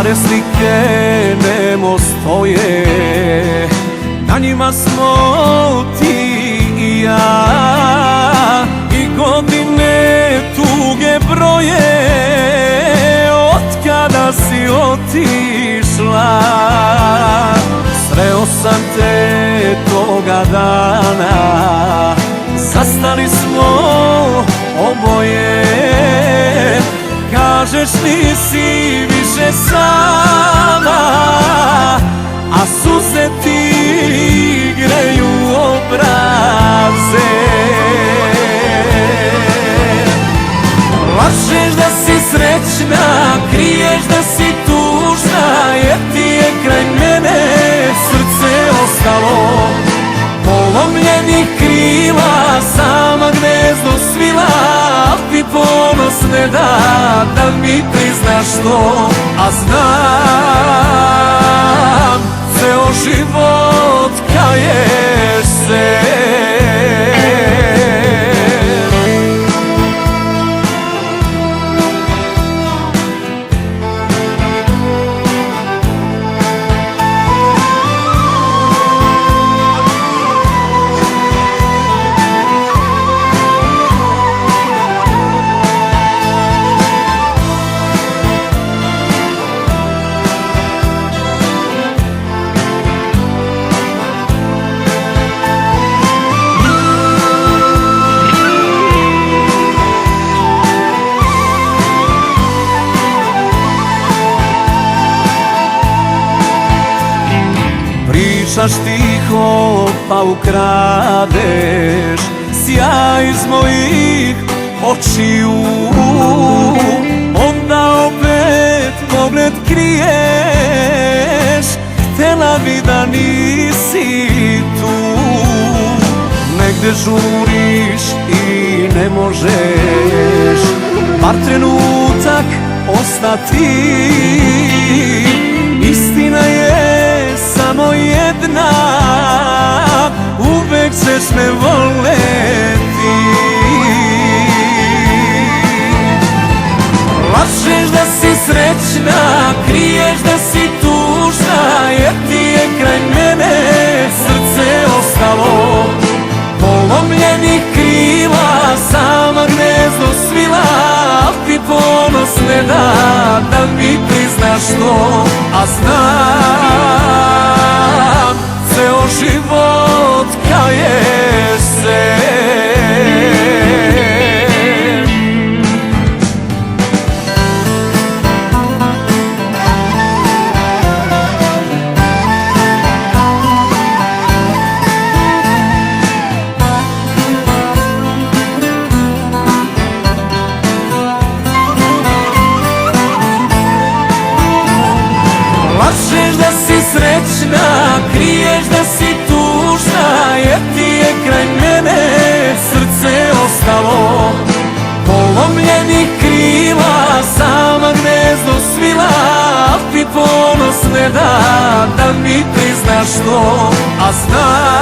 stare slike nemo stoje, na njima smo ti i ja, i godine tuge broje, otkada si otišla. Sreo sam te toga dana, zastali smo oboje. Kažeš nisi više sama, a suze ti greju obraze. Lažeš da si srećna, kriješ da si tužna, jer ti je kraj mene srce ostalo. Polomljenih krila, sama gnezdo svila, al ti ponos ne da mi priznaš to. A znam, ceo život kaješ se. Pričaš tiho pa ukradeš sjaj iz mojih očiju, onda opet pogled kriješ, htjela bi da nisi tu. Negde žuriš i ne možeš bar trenutak ostati. Istina je samo jedna, uvek ćeš me voleti. Lažeš da si srećna, kriješ da si tužna, jer ti je kraj mene srce ostalo. Polomljenih krila, sama gnezdo svila, al ti ponos ne da mi priznaš to. A znam, ceo život kaješ se. Lažeš da si srećna, kriješ da si tužna, jer ti je kraj mene srce ostalo. Polomljenih krila, sama gnezdo svila, al ti ponos ne da mi priznaš to. A znam,